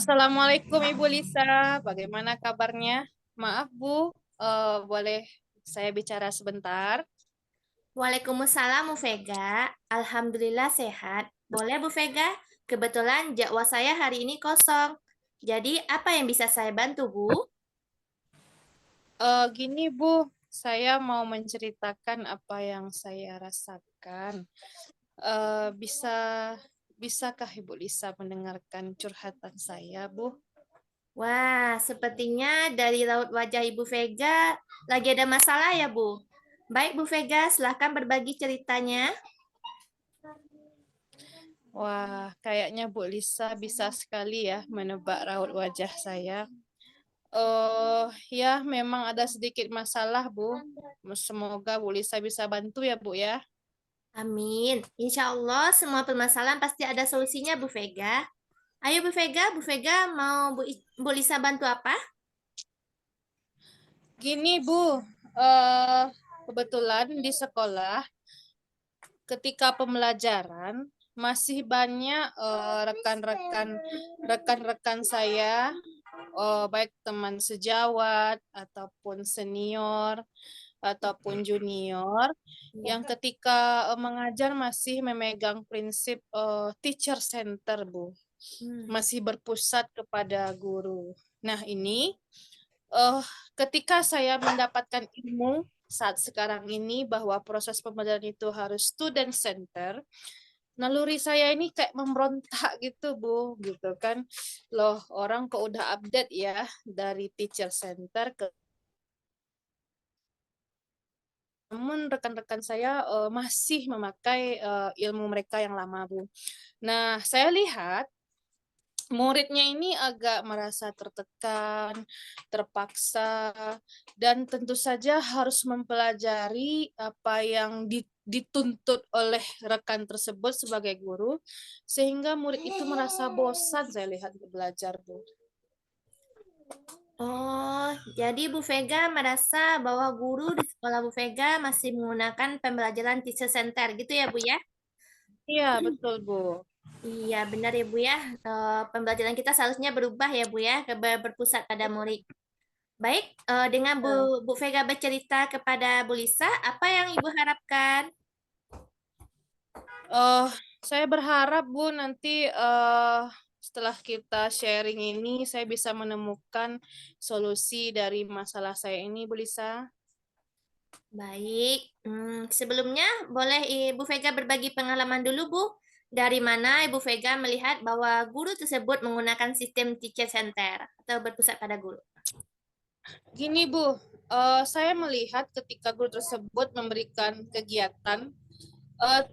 Assalamualaikum Ibu Lisa, bagaimana kabarnya? Maaf Bu, boleh saya bicara sebentar? Waalaikumsalam Bu Vega. Alhamdulillah sehat. Boleh Bu Vega? Kebetulan jadwal saya hari ini kosong. Jadi apa yang bisa saya bantu Bu? Gini Bu, saya mau menceritakan apa yang saya rasakan. Bisa bisakah Ibu Lisa mendengarkan curhatan saya, Bu? Wah, sepertinya dari raut wajah Ibu Vega lagi ada masalah ya Bu. Baik Bu Vega, silahkan berbagi ceritanya. Wah, kayaknya Bu Lisa bisa sekali ya menebak raut wajah saya. Ya, memang ada sedikit masalah, Bu. Semoga Bu Lisa bisa bantu ya, Bu ya. Amin. Insya Allah semua permasalahan pasti ada solusinya Bu Vega. Ayo Bu Vega mau Bu Lisa bantu apa? Gini, Bu. eh Kebetulan di sekolah ketika pembelajaran masih banyak rekan-rekan saya, baik teman sejawat ataupun senior ataupun junior yang ketika mengajar masih memegang prinsip teacher center, Bu. Hmm. Masih berpusat kepada guru. Nah, ini eh ketika saya mendapatkan ilmu saat sekarang ini bahwa proses pembelajaran itu harus student center, naluri saya ini kayak memberontak gitu, Bu, gitu kan. Loh, orang kok udah update ya dari teacher center ke, namun rekan-rekan saya masih memakai ilmu mereka yang lama, Bu. Nah, saya lihat muridnya ini agak merasa tertekan, terpaksa, dan tentu saja harus mempelajari apa yang dituntut oleh rekan tersebut sebagai guru, sehingga murid itu merasa bosan saya lihat belajar, Bu. Oh, jadi Bu Vega merasa bahwa guru di sekolah Bu Vega masih menggunakan pembelajaran teacher center gitu ya Bu ya? Iya, betul, Bu. Iya benar ya Bu ya. Pembelajaran kita seharusnya berubah ya Bu ya, berpusat pada murid. Baik, dengan Bu Vega bercerita kepada Bu Lisa, apa yang Ibu harapkan? Eh, saya berharap Bu nanti setelah kita sharing ini saya bisa menemukan solusi dari masalah saya ini, Bu Lisa. Baik, sebelumnya boleh Ibu Vega berbagi pengalaman dulu Bu. Dari mana Ibu Vega melihat bahwa guru tersebut menggunakan sistem teacher center atau berpusat pada guru? Gini Bu, saya melihat ketika guru tersebut memberikan kegiatan, eh,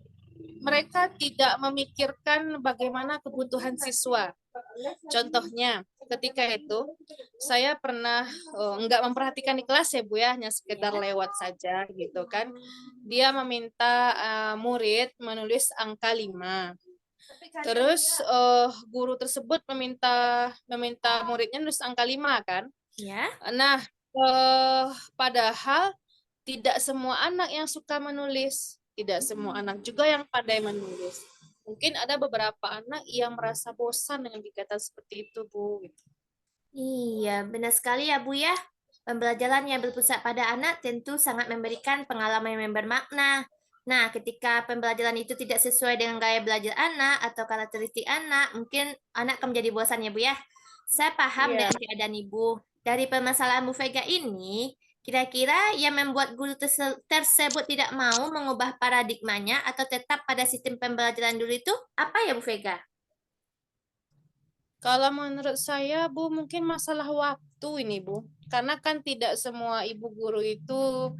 mereka tidak memikirkan bagaimana kebutuhan siswa. Contohnya, ketika itu saya pernah nggak memperhatikan di kelas ya Bu ya, hanya sekedar Ya. lewat saja gitu kan. Dia meminta murid menulis angka 5. Terus guru tersebut meminta meminta muridnya nulis angka 5 kan. Ya. Nah, padahal tidak semua anak yang suka menulis, tidak semua anak juga yang pandai menulis. Mungkin ada beberapa anak yang merasa bosan dengan kegiatan seperti itu, Bu. Iya, benar sekali ya Bu ya. Pembelajaran yang berpusat pada anak tentu sangat memberikan pengalaman yang bermakna. Nah, ketika pembelajaran itu tidak sesuai dengan gaya belajar anak atau karakteristik anak, mungkin anak akan menjadi bosan ya Bu ya. Saya paham Iya. dengan keadaan Ibu. Dari permasalahan Bu Vega ini, kira-kira yang membuat guru tersebut tidak mau mengubah paradigmanya atau tetap pada sistem pembelajaran dulu itu apa ya Bu Vega? Kalau menurut saya, Bu, mungkin masalah waktu ini, Bu. Karena kan tidak semua ibu guru itu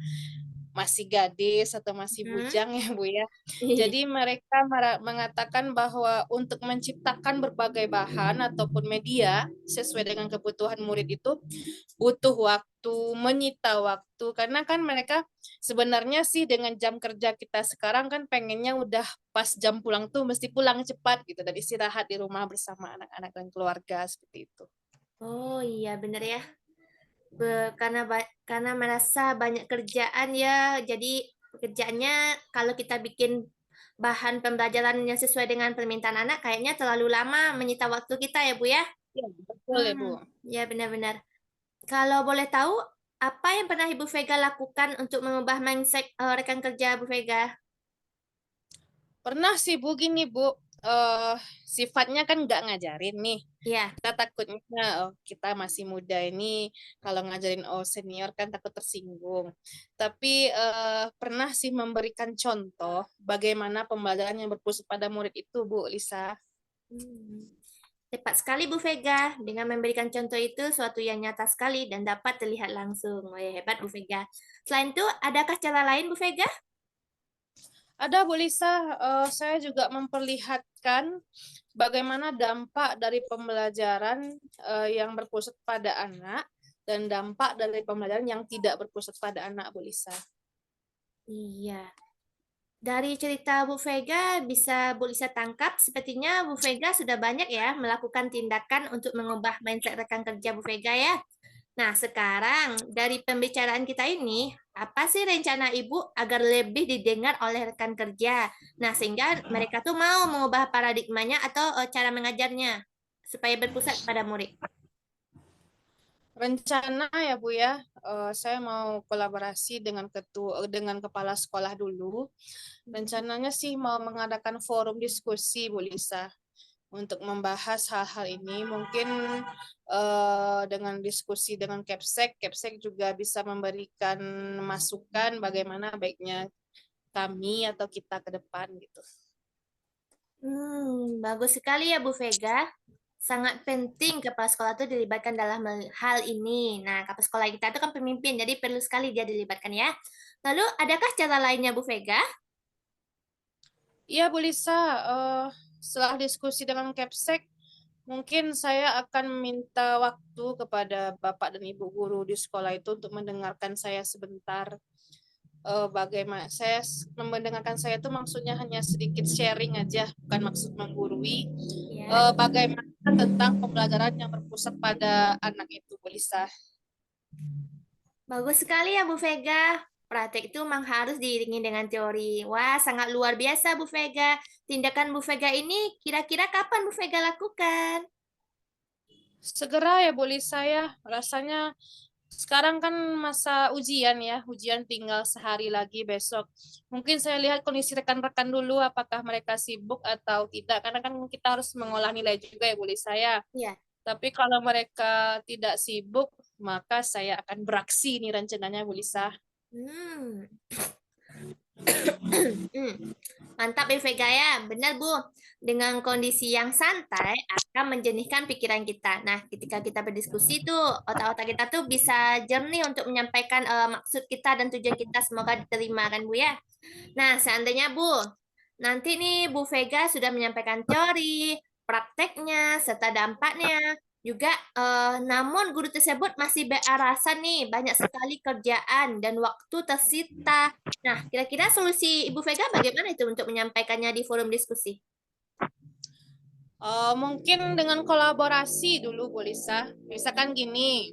masih gadis atau masih Hmm? bujang ya Bu ya. Iya. Jadi mereka mengatakan bahwa untuk menciptakan berbagai bahan ataupun media sesuai dengan kebutuhan murid itu butuh waktu, menyita waktu. Karena kan mereka sebenarnya sih dengan jam kerja kita sekarang kan pengennya udah pas jam pulang tuh mesti pulang cepat gitu dan istirahat di rumah bersama anak-anak dan keluarga seperti itu. Oh iya bener ya. Karena merasa banyak kerjaan ya, jadi pekerjaannya kalau kita bikin bahan pembelajaran yang sesuai dengan permintaan anak, kayaknya terlalu lama menyita waktu kita ya Bu ya. Ya, betul ya, Bu. Ya benar-benar. Kalau boleh tahu, apa yang pernah Ibu Vega lakukan untuk mengubah mindset rekan kerja Bu Vega? Pernah sih Bu gini Bu, eh sifatnya kan nggak ngajarin nih. Ya. Kita takutnya kita masih muda ini kalau ngajarin senior kan takut tersinggung. Tapi pernah sih memberikan contoh bagaimana pembelajaran yang berpusat pada murid itu Bu Lisa. Hmm. Tepat sekali Bu Vega. Dengan memberikan contoh itu suatu yang nyata sekali dan dapat terlihat langsung. Wah, hebat Bu Vega. Selain itu, adakah cara lain Bu Vega? Ada Bu Lisa, saya juga memperlihatkan bagaimana dampak dari pembelajaran yang berpusat pada anak dan dampak dari pembelajaran yang tidak berpusat pada anak, Bu Lisa. Iya. Dari cerita Bu Vega bisa Bu Lisa tangkap, sepertinya Bu Vega sudah banyak ya melakukan tindakan untuk mengubah mindset rekan kerja Bu Vega ya. Nah, sekarang dari pembicaraan kita ini, apa sih rencana Ibu agar lebih didengar oleh rekan kerja? Nah, sehingga mereka tuh mau mengubah paradigmanya atau cara mengajarnya supaya berpusat pada murid. Rencana ya Bu ya, saya mau kolaborasi dengan kepala sekolah dulu. Rencananya sih mau mengadakan forum diskusi Bu Lisa untuk membahas hal-hal ini. Mungkin dengan diskusi dengan Kepsek, Kepsek juga bisa memberikan masukan bagaimana baiknya kami atau kita ke depan gitu. Bagus sekali ya Bu Vega. Sangat penting kepala sekolah itu dilibatkan dalam hal ini. Nah, kepala sekolah kita itu kan pemimpin, jadi perlu sekali dia dilibatkan ya. Lalu, adakah cara lainnya Bu Vega? Iya Bu Lisa, setelah diskusi dengan Kepsek, mungkin saya akan minta waktu kepada Bapak dan Ibu guru di sekolah itu untuk mendengarkan saya sebentar. Bagaimana mendengarkan saya itu maksudnya hanya sedikit sharing aja, bukan maksud menggurui. Ya. Bagaimana tentang pembelajaran yang berpusat pada anak itu, Bu Lisa. Bagus sekali ya Bu Vega. Praktek itu memang harus diiringi dengan teori. Wah, sangat luar biasa Bu Vega. Tindakan Bu Vega ini kira-kira kapan Bu Vega lakukan? Segera ya, Bu Lisa ya. Rasanya sekarang kan masa ujian ya, ujian tinggal sehari lagi besok. Mungkin saya lihat kondisi rekan-rekan dulu, apakah mereka sibuk atau tidak. Karena kan kita harus mengolah nilai juga ya, Bu Lisa ya. Ya. Tapi kalau mereka tidak sibuk, maka saya akan beraksi nih rencananya, Bu Lisa. Hmm. Hmm. Mantap ya Vega ya, benar Bu. Dengan kondisi yang santai akan menjernihkan pikiran kita. Nah, ketika kita berdiskusi tuh, otak-otak kita tuh bisa jernih untuk menyampaikan maksud kita dan tujuan kita. Semoga diterima kan Bu ya. Nah, seandainya Bu, nanti nih Bu Vega sudah menyampaikan teori, prakteknya, serta dampaknya. Juga, namun guru tersebut masih beralasan nih, banyak sekali kerjaan dan waktu tersita. Nah, kira-kira solusi Ibu Vega bagaimana itu untuk menyampaikannya di forum diskusi? Mungkin dengan kolaborasi dulu, Bu Lisa. Misalkan gini,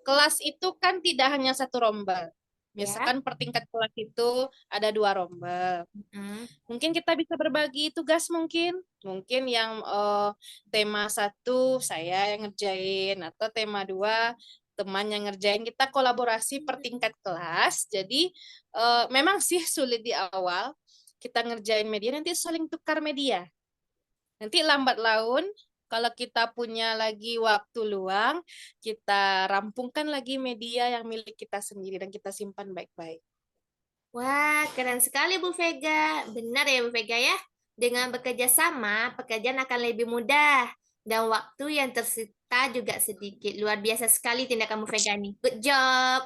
kelas itu kan tidak hanya satu rombel. Ya. Misalkan per tingkat kelas itu ada dua rombel. Mm. Mungkin kita bisa berbagi tugas mungkin. Mungkin yang tema satu saya yang ngerjain atau tema dua teman yang ngerjain. Kita kolaborasi per tingkat kelas. Jadi memang sih sulit di awal kita ngerjain media nanti saling tukar media. Nanti lambat laun kalau kita punya lagi waktu luang, kita rampungkan lagi media yang milik kita sendiri dan kita simpan baik-baik. Wah, keren sekali Bu Vega. Benar ya Bu Vega ya. Dengan bekerja sama, pekerjaan akan lebih mudah. Dan waktu yang tersita juga sedikit. Luar biasa sekali tindakan Bu Vega ini. Good job.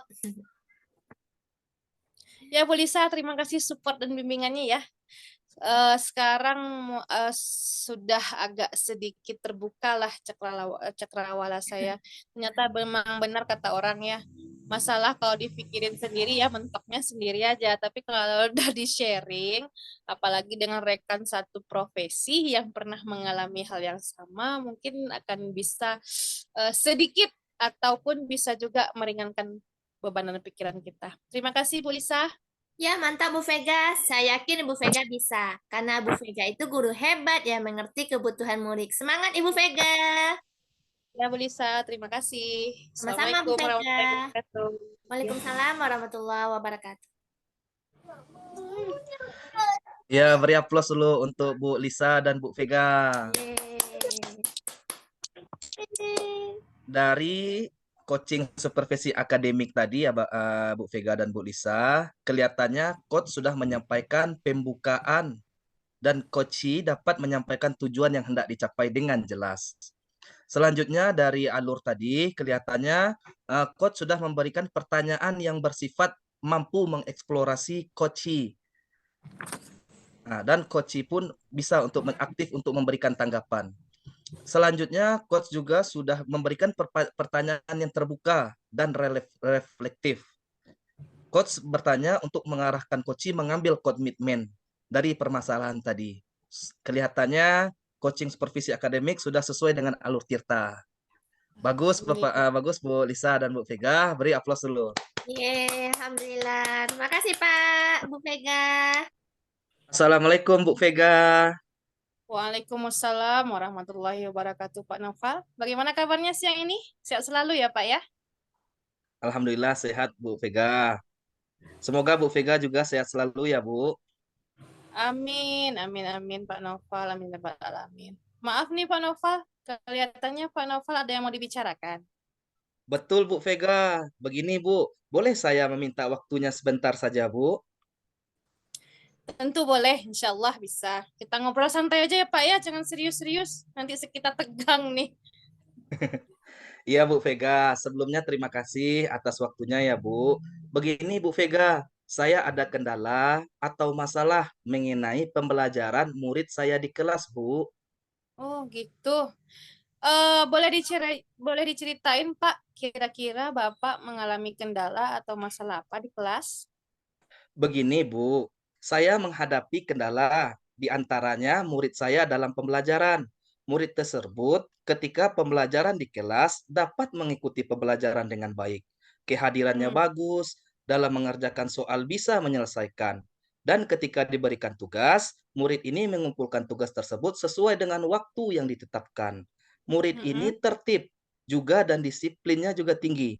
Ya, Bu Lisa, terima kasih support dan bimbingannya ya. Sekarang sudah agak sedikit terbuka lah cakrawala saya. Ternyata memang benar kata orang ya. Masalah kalau dipikirin sendiri ya mentoknya sendiri aja. Tapi kalau udah di-sharing, apalagi dengan rekan satu profesi yang pernah mengalami hal yang sama, mungkin akan bisa sedikit ataupun bisa juga meringankan beban dan pikiran kita. Terima kasih Bu Lisa. Ya, mantap Bu Vega. Saya yakin Bu Vega bisa. Karena Bu Vega itu guru hebat yang mengerti kebutuhan murid. Semangat Ibu Vega. Ya, Bu Lisa, terima kasih. Sama-sama, Bu Assalamualaikum warahmatullahi Vega. wabarakatuh. Ya. Waalaikumsalam warahmatullahi wabarakatuh. Ya, beri aplaus dulu untuk Bu Lisa dan Bu Vega. Yeay. Dari coaching supervisi akademik tadi ya, Bu Vega dan Bu Lisa, kelihatannya coach sudah menyampaikan pembukaan dan coachee dapat menyampaikan tujuan yang hendak dicapai dengan jelas. Selanjutnya dari alur tadi, kelihatannya coach sudah memberikan pertanyaan yang bersifat mampu mengeksplorasi coachee. Nah, dan coachee pun bisa untuk aktif untuk memberikan tanggapan. Selanjutnya, coach juga sudah memberikan pertanyaan yang terbuka dan reflektif. Coach bertanya untuk mengarahkan coachee mengambil komitmen dari permasalahan tadi. Kelihatannya coaching supervisi akademik sudah sesuai dengan alur Tirta. Bagus, bagus Bu Lisa dan Bu Vega. Beri aplaus dulu. Yeay, alhamdulillah. Terima kasih Pak, Bu Vega. Assalamualaikum Bu Vega. Waalaikumsalam warahmatullahi wabarakatuh, Pak Noval. Bagaimana kabarnya siang ini? Sehat selalu ya, Pak ya? Alhamdulillah sehat Bu Vega. Semoga Bu Vega juga sehat selalu ya Bu. Amin, amin, amin, Pak Noval. Amin, ya Rabbal alamin. Maaf nih, Pak Noval. Kelihatannya Pak Noval ada yang mau dibicarakan. Betul Bu Vega. Begini Bu, boleh saya meminta waktunya sebentar saja Bu? Tentu boleh, insya Allah bisa. Kita ngobrol santai aja ya, Pak ya. Jangan serius-serius. Nanti kita tegang nih. Iya Bu Vega, sebelumnya terima kasih atas waktunya ya Bu. Begini Bu Vega, saya ada kendala atau masalah mengenai pembelajaran murid saya di kelas Bu. Oh, gitu. Boleh diceritain, Pak, kira-kira Bapak mengalami kendala atau masalah apa di kelas? Begini Bu, saya menghadapi kendala di antaranya murid saya dalam pembelajaran. Murid tersebut ketika pembelajaran di kelas dapat mengikuti pembelajaran dengan baik. Kehadirannya bagus, dalam mengerjakan soal bisa menyelesaikan. Dan ketika diberikan tugas, murid ini mengumpulkan tugas tersebut sesuai dengan waktu yang ditetapkan. Murid ini tertib juga dan disiplinnya juga tinggi.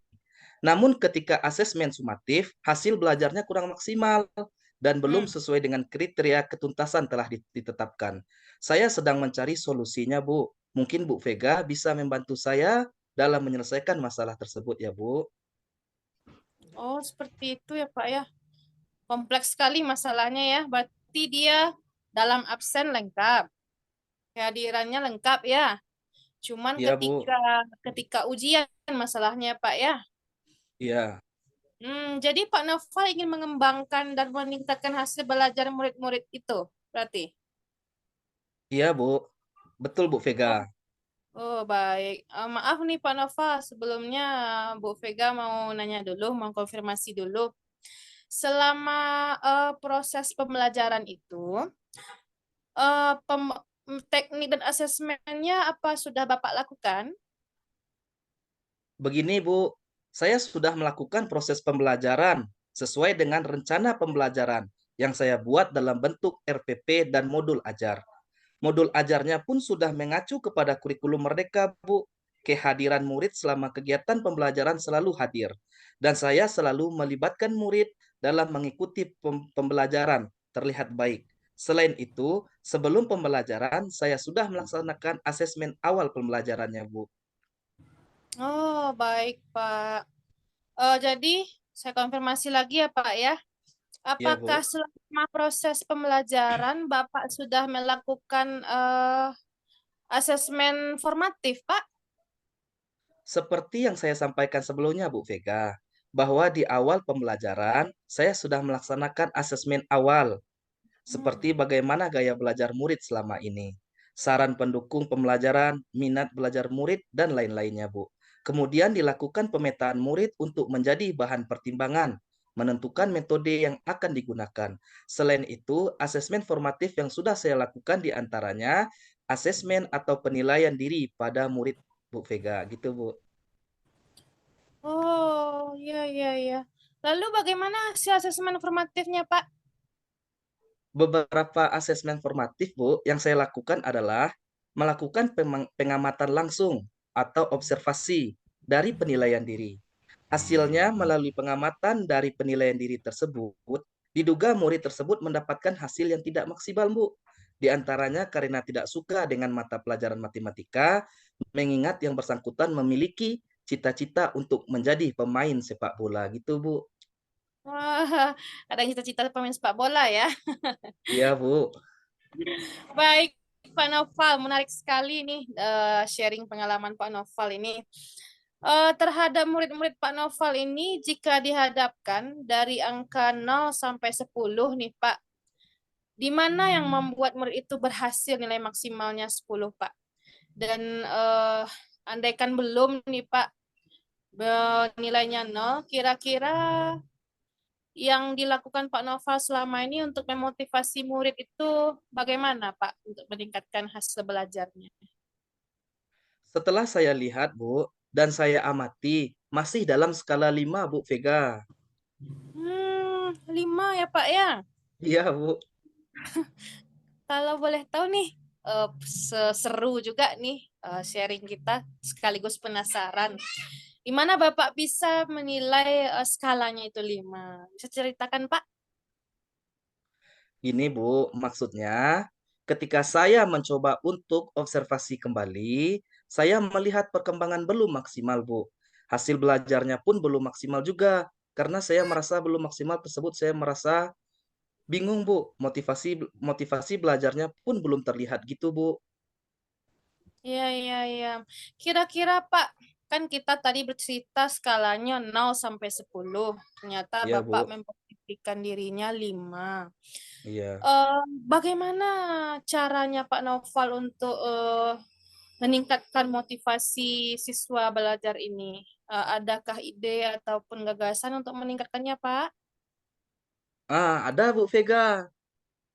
Namun ketika asesmen sumatif, hasil belajarnya kurang maksimal dan belum sesuai dengan kriteria ketuntasan telah ditetapkan. Saya sedang mencari solusinya, Bu. Mungkin Bu Vega bisa membantu saya dalam menyelesaikan masalah tersebut ya, Bu. Oh, seperti itu ya, Pak ya. Kompleks sekali masalahnya ya. Berarti dia dalam absen lengkap. Kehadirannya lengkap ya. Cuman Iya, Bu. ketika ujian masalahnya, Pak ya. Iya. Jadi Pak Noval ingin mengembangkan dan meningkatkan hasil belajar murid-murid itu, berarti? Iya, Bu. Betul, Bu Vega. Oh, baik. Maaf nih Pak Nova, sebelumnya Bu Vega mau nanya dulu, mau konfirmasi dulu. Selama proses pembelajaran itu, eh, pem- teknik dan asesmennya apa sudah Bapak lakukan? Begini, Bu. Saya sudah melakukan proses pembelajaran sesuai dengan rencana pembelajaran yang saya buat dalam bentuk RPP dan modul ajar. Modul ajarnya pun sudah mengacu kepada kurikulum Merdeka, Bu. Kehadiran murid selama kegiatan pembelajaran selalu hadir. Dan saya selalu melibatkan murid dalam mengikuti pembelajaran terlihat baik. Selain itu, sebelum pembelajaran, saya sudah melaksanakan asesmen awal pembelajarannya, Bu. Oh, baik Pak. Jadi saya konfirmasi lagi ya Pak ya. Ya, Apakah Bu. selama proses pembelajaran Bapak sudah melakukan asesmen formatif, Pak? Seperti yang saya sampaikan sebelumnya, Bu Vega, bahwa di awal pembelajaran, saya sudah melaksanakan asesmen awal seperti bagaimana gaya belajar murid selama ini, saran pendukung pembelajaran, minat belajar murid, dan lain-lainnya, Bu. Kemudian dilakukan pemetaan murid untuk menjadi bahan pertimbangan, menentukan metode yang akan digunakan. Selain itu, asesmen formatif yang sudah saya lakukan diantaranya asesmen atau penilaian diri pada murid, Bu Vega, gitu, Bu. Oh, iya, iya, iya. Lalu bagaimana hasil asesmen formatifnya, Pak? Beberapa asesmen formatif, Bu, yang saya lakukan adalah melakukan pengamatan langsung atau observasi dari penilaian diri. Hasilnya melalui pengamatan dari penilaian diri tersebut, diduga murid tersebut mendapatkan hasil yang tidak maksimal, Bu. Di antaranya karena tidak suka dengan mata pelajaran matematika, mengingat yang bersangkutan memiliki cita-cita untuk menjadi pemain sepak bola gitu, Bu. Wah, ada yang cita-cita pemain sepak bola ya. Iya, Bu. Baik, Pak Noval, menarik sekali nih sharing pengalaman Pak Noval ini. Terhadap murid-murid Pak Noval ini, jika dihadapkan dari angka 0 sampai 10 nih Pak, di mana yang membuat murid itu berhasil nilai maksimalnya 10 Pak? Dan andaikan belum nih Pak, nilainya 0, kira-kira yang dilakukan Pak Noval selama ini untuk memotivasi murid itu bagaimana Pak untuk meningkatkan hasil belajarnya? Setelah saya lihat, Bu, dan saya amati, masih dalam skala 5, Bu Vega. 5 ya Pak ya. Iya, Bu. Kalau boleh tahu nih, seru juga nih sharing kita, sekaligus penasaran. Di mana Bapak bisa menilai skalanya itu 5? Bisa ceritakan Pak? Ini, Bu, maksudnya ketika saya mencoba untuk observasi kembali, saya melihat perkembangan belum maksimal, Bu. Hasil belajarnya pun belum maksimal juga. Karena saya merasa belum maksimal tersebut, saya merasa bingung, Bu. Motivasi motivasi belajarnya pun belum terlihat gitu, Bu. Iya, iya, iya. Kira-kira Pak, kan kita tadi bercerita skalanya 0 sampai 10. Ternyata Iya, Bapak Bu. memposisikan dirinya 5. Iya. Eh, Bagaimana caranya Pak Noval untuk meningkatkan motivasi siswa belajar ini? Adakah ide ataupun gagasan untuk meningkatkannya, Pak? Ada Bu Vega.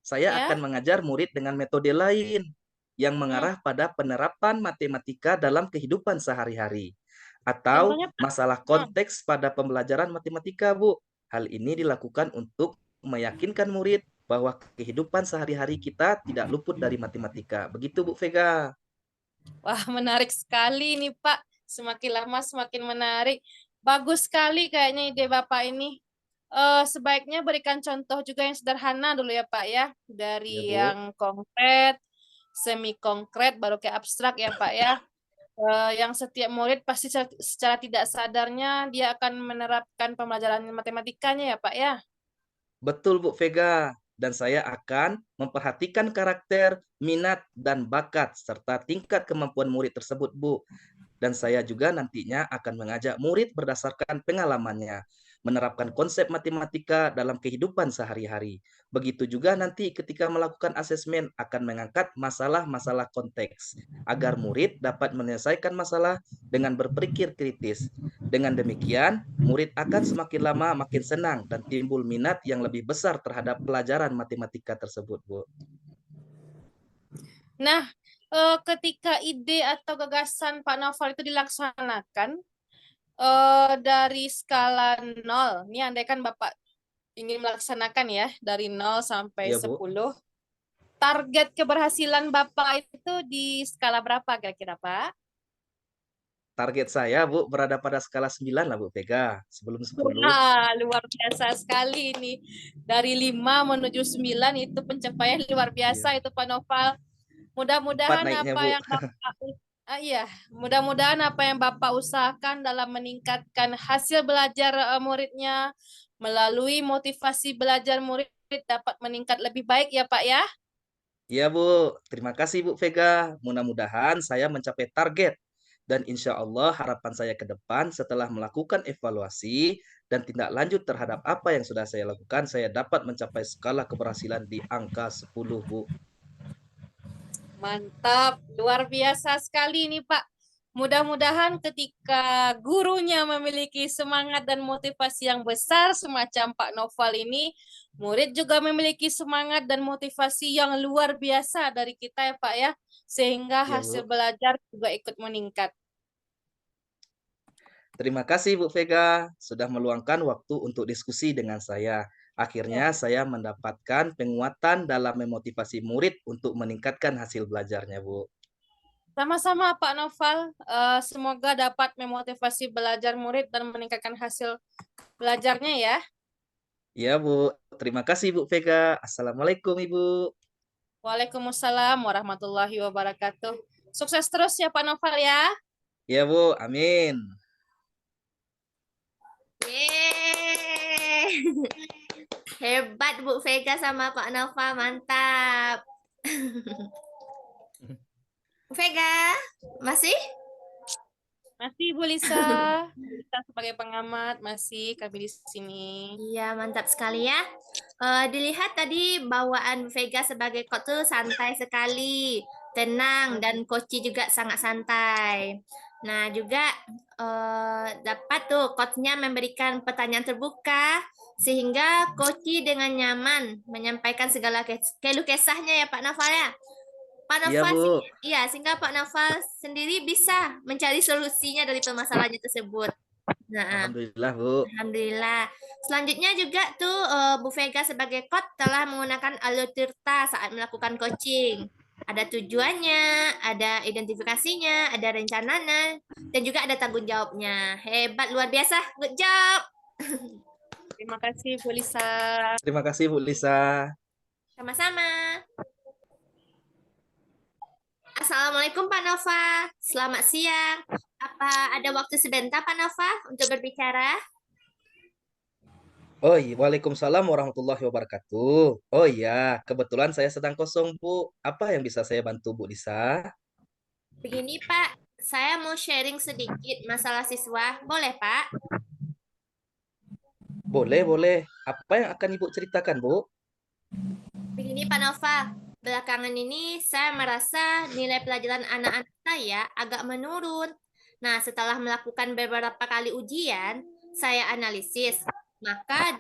Saya Ya? akan mengajar murid dengan metode lain yang Hmm, mengarah pada penerapan matematika dalam kehidupan sehari-hari atau contohnya, Pak? masalah Hmm. konteks pada pembelajaran matematika, Bu. Hal ini dilakukan untuk meyakinkan murid bahwa kehidupan sehari-hari kita tidak luput dari matematika. Begitu, Bu Vega. Wah, menarik sekali nih, Pak. Semakin lama semakin menarik. Bagus sekali kayaknya ide Bapak ini. Sebaiknya berikan contoh juga yang sederhana dulu ya, Pak ya. Ya, Dari Bu. yang konkret, semi konkret, baru kayak abstrak ya, Pak ya. Yang setiap murid pasti secara tidak sadarnya dia akan menerapkan pembelajaran matematikanya ya, Pak ya. Betul, Bu Vega. Dan saya akan memperhatikan karakter, minat, dan bakat, serta tingkat kemampuan murid tersebut, Bu. Dan saya juga nantinya akan mengajak murid berdasarkan pengalamannya, menerapkan konsep matematika dalam kehidupan sehari-hari. Begitu juga nanti ketika melakukan asesmen akan mengangkat masalah-masalah konteks, agar murid dapat menyelesaikan masalah dengan berpikir kritis. Dengan demikian, murid akan semakin lama makin senang dan timbul minat yang lebih besar terhadap pelajaran matematika tersebut, Bu. Nah, ketika ide atau gagasan Pak Noval itu dilaksanakan dari skala 0, ini andaikan Bapak ingin melaksanakan ya dari 0 sampai Iya, Bu. 10, target keberhasilan Bapak itu di skala berapa kira-kira, Pak? Target saya, Bu, berada pada skala 9 lah, Bu Vega. Sebelum 10. Wah, luar biasa sekali ini. Dari 5 menuju 9 itu pencapaian luar biasa Iya. itu Pak Noval. 4 Mudah-mudahan naiknya, apa Bu. yang Bapak iya, mudah-mudahan apa yang Bapak usahakan dalam meningkatkan hasil belajar muridnya melalui motivasi belajar murid dapat meningkat lebih baik ya Pak ya. Iya, Bu. Terima kasih, Bu Vega. Mudah-mudahan saya mencapai target. Dan insya Allah harapan saya ke depan setelah melakukan evaluasi dan tindak lanjut terhadap apa yang sudah saya lakukan, saya dapat mencapai skala keberhasilan di angka 10, Bu. Mantap, luar biasa sekali ini Pak. Mudah-mudahan ketika gurunya memiliki semangat dan motivasi yang besar semacam Pak Noval ini, murid juga memiliki semangat dan motivasi yang luar biasa dari kita ya Pak ya, sehingga Iya, hasil Bu. belajar juga ikut meningkat. Terima kasih, Bu Vega, sudah meluangkan waktu untuk diskusi dengan saya. Akhirnya saya mendapatkan penguatan dalam memotivasi murid untuk meningkatkan hasil belajarnya, Bu. Sama-sama Pak Noval, semoga dapat memotivasi belajar murid dan meningkatkan hasil belajarnya ya. Ya, Bu. Terima kasih, Bu Vega. Assalamualaikum, Ibu. Waalaikumsalam warahmatullahi wabarakatuh. Sukses terus ya Pak Noval ya. Ya, Bu. Amin. Yeay. Hebat Bu Vega sama Pak Nova, mantap. Bu Vega, masih? Masih Bu Lisa. Kita sebagai pengamat masih kami di sini. Iya, mantap sekali ya. Dilihat tadi bawaan Bu Vega sebagai coach tuh santai sekali, tenang, dan Koci juga sangat santai. Nah, juga dapat tuh coachnya memberikan pertanyaan terbuka, sehingga Koci dengan nyaman menyampaikan segala keluh kesahnya ya Pak Nafal ya. Pak Iya, Nafal, Bu. iya, sehingga Pak Nafal sendiri bisa mencari solusinya dari permasalahannya tersebut. Nah, Alhamdulillah, Bu. alhamdulillah. Selanjutnya juga tuh Bu Vega sebagai coach telah menggunakan alur tirta saat melakukan coaching. Ada tujuannya, ada identifikasinya, ada rencananya, dan juga ada tanggung jawabnya. Hebat, luar biasa. Good job. Terima kasih Bu Lisa. Terima kasih, Bu Lisa. Sama-sama. Assalamualaikum Pak Nova. Selamat siang. Apa ada waktu sebentar Pak Nova untuk berbicara? Oh iya, Waalaikumsalam warahmatullahi wabarakatuh. Oh iya, kebetulan saya sedang kosong, Bu. Apa yang bisa saya bantu, Bu Lisa? Begini Pak, saya mau sharing sedikit masalah siswa. Boleh Pak? Boleh, boleh. Apa yang akan Ibu ceritakan, Bu? Begini Pak Nova, belakangan ini saya merasa nilai pelajaran anak-anak saya agak menurun. Nah, setelah melakukan beberapa kali ujian, saya analisis, maka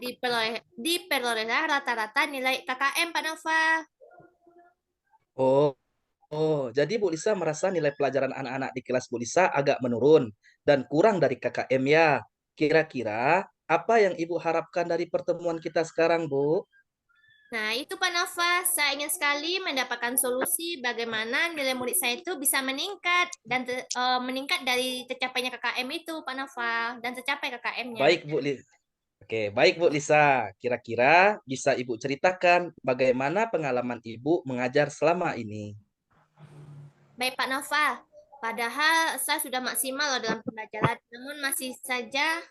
diperolehlah rata-rata nilai KKM Pak Nova. Oh, jadi Bu Lisa merasa nilai pelajaran anak-anak di kelas Bu Lisa agak menurun dan kurang dari KKM ya. Kira-kira apa yang Ibu harapkan dari pertemuan kita sekarang, Bu? Nah, itu Pak Nova, saya ingin sekali mendapatkan solusi bagaimana nilai murid saya itu bisa meningkat dan meningkat dari tercapainya KKM itu Pak Nova dan tercapai KKM-nya. Baik, Bu Lisa. Oke, baik Bu Lisa. Kira-kira bisa Ibu ceritakan bagaimana pengalaman Ibu mengajar selama ini? Baik Pak Nova, padahal saya sudah maksimal loh dalam pembelajaran, namun masih saja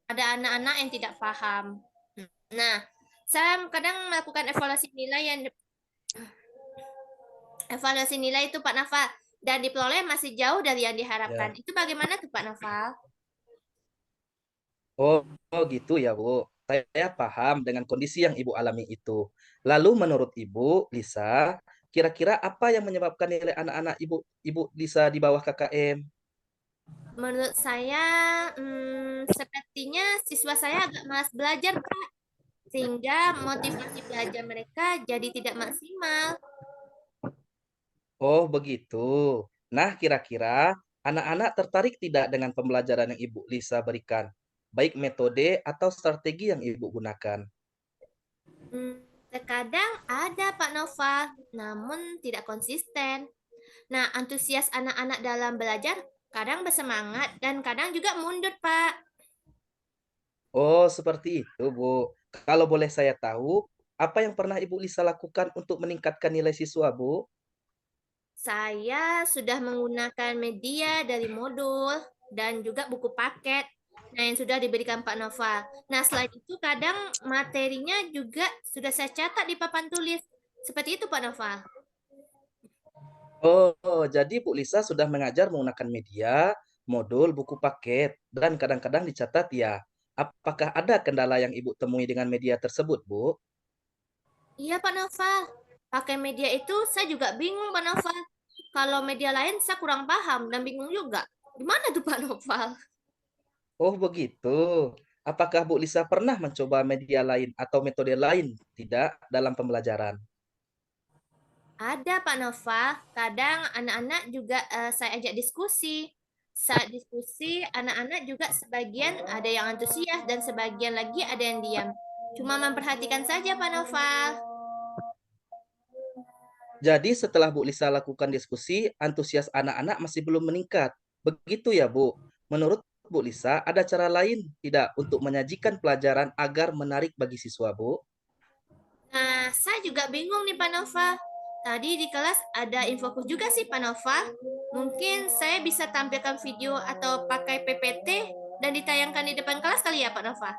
ada anak-anak yang tidak paham. Nah, saya kadang melakukan evaluasi nilai itu Pak Nova dan diperoleh masih jauh dari yang diharapkan. Ya. Itu bagaimana tuh Pak Nova? Oh, gitu ya, Bu. Saya paham dengan kondisi yang Ibu alami itu. Lalu menurut Ibu, Lisa, kira-kira apa yang menyebabkan nilai anak-anak Ibu Lisa di bawah KKM? Menurut saya, sepertinya siswa saya agak malas belajar, Pak. Sehingga motivasi belajar mereka jadi tidak maksimal. Oh, begitu. Nah, kira-kira anak-anak tertarik tidak dengan pembelajaran yang Ibu Lisa berikan? Baik metode atau strategi yang Ibu gunakan? Terkadang ada Pak Nova, namun tidak konsisten. Nah, antusias anak-anak dalam belajar kadang bersemangat dan kadang juga mundur, Pak. Oh, seperti itu, Bu. Kalau boleh saya tahu, apa yang pernah Ibu Lisa lakukan untuk meningkatkan nilai siswa, Bu? Saya sudah menggunakan media dari modul dan juga buku paket yang sudah diberikan Pak Nova. Nah, selain itu kadang materinya juga sudah saya catat di papan tulis. Seperti itu Pak Nova. Oh, jadi Bu Lisa sudah mengajar menggunakan media, modul, buku paket, dan kadang-kadang dicatat ya. Apakah ada kendala yang Ibu temui dengan media tersebut, Bu? Iya Pak Nova. Pakai media itu saya juga bingung Pak Nova. Kalau media lain saya kurang paham dan bingung juga. Gimana tuh Pak Nova? Oh, begitu. Apakah Bu Lisa pernah mencoba media lain atau metode lain tidak dalam pembelajaran? Ada Pak Nova, kadang anak-anak juga saya ajak diskusi. Saat diskusi, anak-anak juga sebagian ada yang antusias dan sebagian lagi ada yang diam. Cuma memperhatikan saja Pak Nova. Jadi setelah Bu Lisa lakukan diskusi, antusias anak-anak masih belum meningkat. Begitu ya, Bu. Menurut Bu Lisa, ada cara lain tidak untuk menyajikan pelajaran agar menarik bagi siswa, Bu? Nah, saya juga bingung nih Pak Nova. Tadi di kelas ada infoku juga sih Pak Nova. Mungkin saya bisa tampilkan video atau pakai PPT dan ditayangkan di depan kelas kali ya Pak Nova.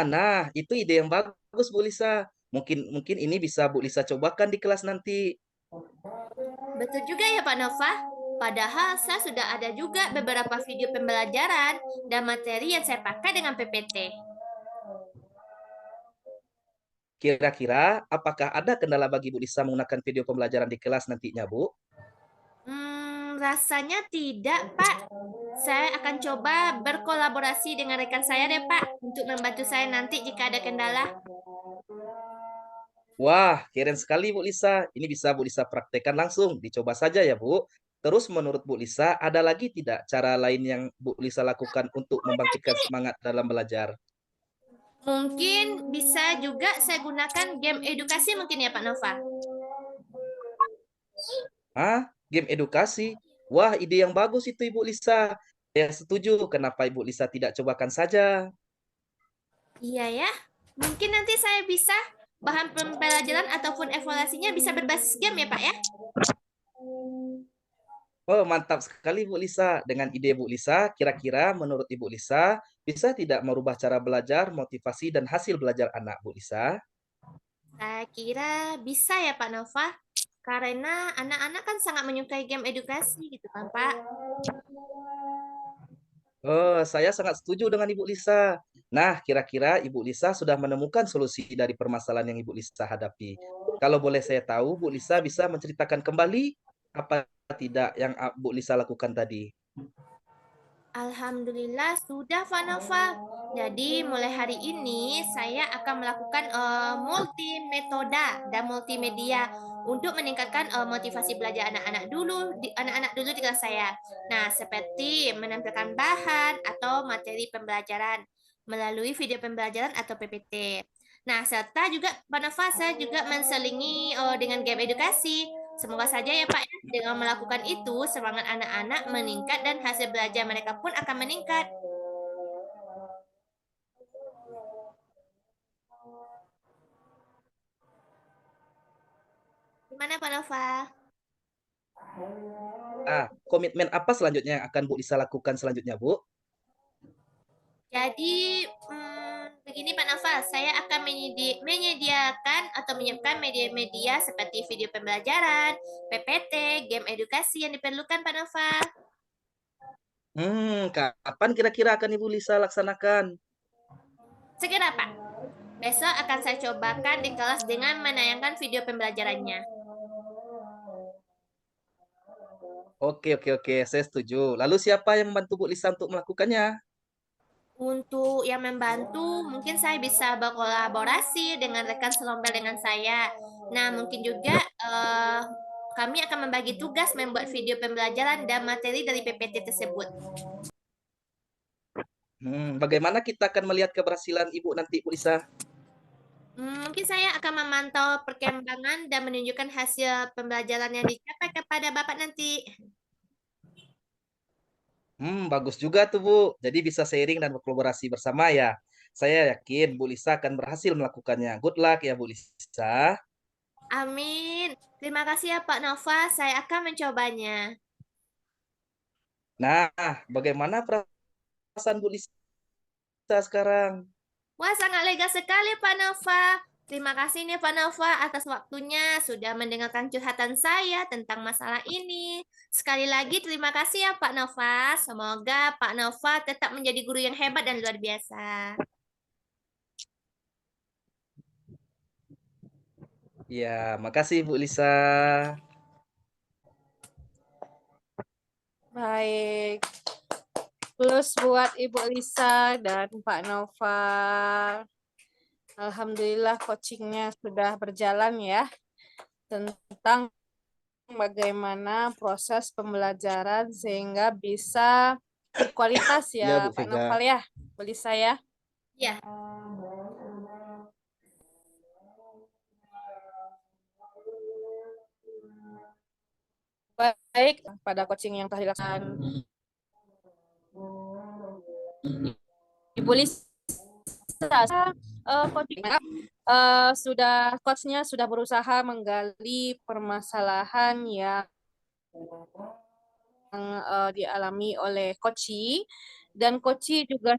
Nah, itu ide yang bagus, Bu Lisa. Mungkin mungkin ini bisa Bu Lisa cobakan di kelas nanti. Betul juga ya Pak Nova. Padahal saya sudah ada juga beberapa video pembelajaran dan materi yang saya pakai dengan PPT. Kira-kira apakah ada kendala bagi Bu Lisa menggunakan video pembelajaran di kelas nantinya, Bu? Rasanya tidak, Pak. Saya akan coba berkolaborasi dengan rekan saya deh, Pak, untuk membantu saya nanti jika ada kendala. Wah, keren sekali Bu Lisa. Ini bisa Bu Lisa praktekkan langsung. Dicoba saja ya, Bu. Terus menurut Bu Lisa, ada lagi tidak cara lain yang Bu Lisa lakukan untuk membangkitkan semangat dalam belajar? Mungkin bisa juga saya gunakan game edukasi mungkin ya, Pak Nova. Game edukasi? Wah, ide yang bagus itu Ibu Lisa. Saya setuju. Kenapa Ibu Lisa tidak cobakan saja? Iya ya. Mungkin nanti saya bisa bahan pembelajaran ataupun evaluasinya bisa berbasis game ya, Pak ya. Oh, mantap sekali Bu Lisa. Dengan ide Bu Lisa, kira-kira menurut Ibu Lisa, bisa tidak merubah cara belajar, motivasi, dan hasil belajar anak, Bu Lisa? Saya kira bisa ya, Pak Nova. Karena anak-anak kan sangat menyukai game edukasi gitu kan, Pak. Oh, saya sangat setuju dengan Ibu Lisa. Nah, kira-kira Ibu Lisa sudah menemukan solusi dari permasalahan yang Ibu Lisa hadapi. Kalau boleh saya tahu, Bu Lisa bisa menceritakan kembali apa tidak yang Bu Lisa lakukan tadi? Alhamdulillah sudah Vanova. Jadi mulai hari ini saya akan melakukan multi metoda dan multimedia untuk meningkatkan motivasi belajar anak-anak dulu di kelas saya. Nah, seperti menampilkan bahan atau materi pembelajaran melalui video pembelajaran atau PPT. Nah, serta juga Vanova saya juga menselingi dengan game edukasi. Semoga saja ya Pak, ya, dengan melakukan itu semangat anak-anak meningkat dan hasil belajar mereka pun akan meningkat. Gimana Pak Nova? Komitmen apa selanjutnya yang akan Bu Lisa lakukan selanjutnya, Bu? Jadi, begini Pak Nova, saya akan menyediakan atau menyiapkan media-media seperti video pembelajaran, PPT, game edukasi yang diperlukan Pak Nova. Kapan kira-kira akan Ibu Lisa laksanakan? Segera Pak. Besok akan saya cobakan di kelas dengan menayangkan video pembelajarannya. Oke, saya setuju. Lalu siapa yang membantu Bu Lisa untuk melakukannya? Untuk yang membantu, mungkin saya bisa berkolaborasi dengan rekan selompel dengan saya. Nah, mungkin juga kami akan membagi tugas membuat video pembelajaran dan materi dari PPT tersebut. Bagaimana kita akan melihat keberhasilan Ibu nanti, Bu Lisa? Mungkin saya akan memantau perkembangan dan menunjukkan hasil pembelajaran yang dicapai kepada Bapak nanti. Bagus juga tuh, Bu. Jadi bisa sharing dan berkolaborasi bersama ya. Saya yakin Bu Lisa akan berhasil melakukannya. Good luck ya, Bu Lisa. Amin. Terima kasih ya Pak Nova, saya akan mencobanya. Nah, bagaimana perasaan Bu Lisa sekarang? Wah, sangat lega sekali Pak Nova. Terima kasih nih Pak Nova atas waktunya sudah mendengarkan curhatan saya tentang masalah ini. Sekali lagi terima kasih ya Pak Nova. Semoga Pak Nova tetap menjadi guru yang hebat dan luar biasa. Ya, makasih Bu Lisa. Baik. Plus buat Ibu Lisa dan Pak Nova. Alhamdulillah coachingnya sudah berjalan ya. Tentang bagaimana proses pembelajaran sehingga bisa berkualitas Ya, ya Bu Pak Vega. Noval ya, Bu Lisa ya. Ya, baik pada coaching yang telah dilaksanakan Ibu Lisa. Coachnya sudah berusaha menggali permasalahan yang dialami oleh Koci, dan Koci juga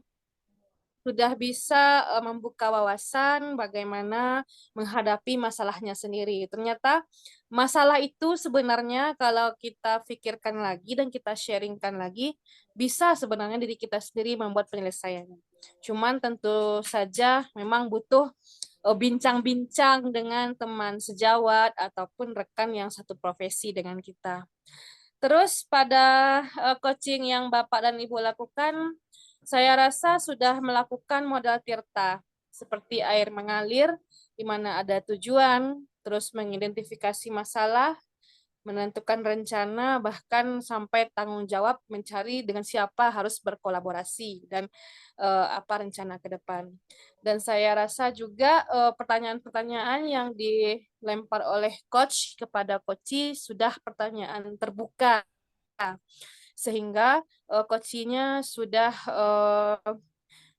sudah bisa membuka wawasan bagaimana menghadapi masalahnya sendiri. Ternyata masalah itu sebenarnya kalau kita pikirkan lagi dan kita sharingkan lagi, bisa sebenarnya diri kita sendiri membuat penyelesaiannya. Cuman tentu saja memang butuh bincang-bincang dengan teman sejawat ataupun rekan yang satu profesi dengan kita. Terus pada coaching yang Bapak dan Ibu lakukan, saya rasa sudah melakukan modal tirta, seperti air mengalir, di mana ada tujuan, terus mengidentifikasi masalah, menentukan rencana, bahkan sampai tanggung jawab mencari dengan siapa harus berkolaborasi, dan apa rencana ke depan. Dan saya rasa juga pertanyaan-pertanyaan yang dilempar oleh coach kepada coachi sudah pertanyaan terbuka, sehingga coachinya sudah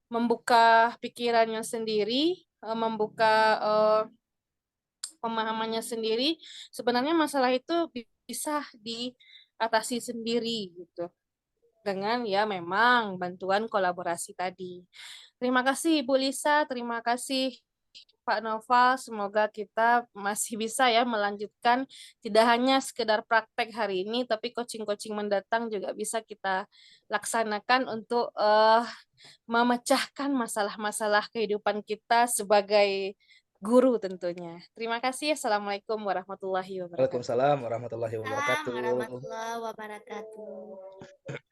membuka pikirannya sendiri, membuka pemahamannya sendiri. Sebenarnya masalah itu bisa diatasi sendiri gitu, dengan ya memang bantuan kolaborasi tadi. Terima kasih Ibu Lisa, terima kasih Pak Noval, semoga kita masih bisa ya melanjutkan, tidak hanya sekedar praktek hari ini, tapi coaching-coaching mendatang juga bisa kita laksanakan untuk memecahkan masalah-masalah kehidupan kita sebagai guru tentunya. Terima kasih. Assalamualaikum warahmatullahi wabarakatuh. Waalaikumsalam warahmatullahi Salam wabarakatuh. warahmatullahi wabarakatuh.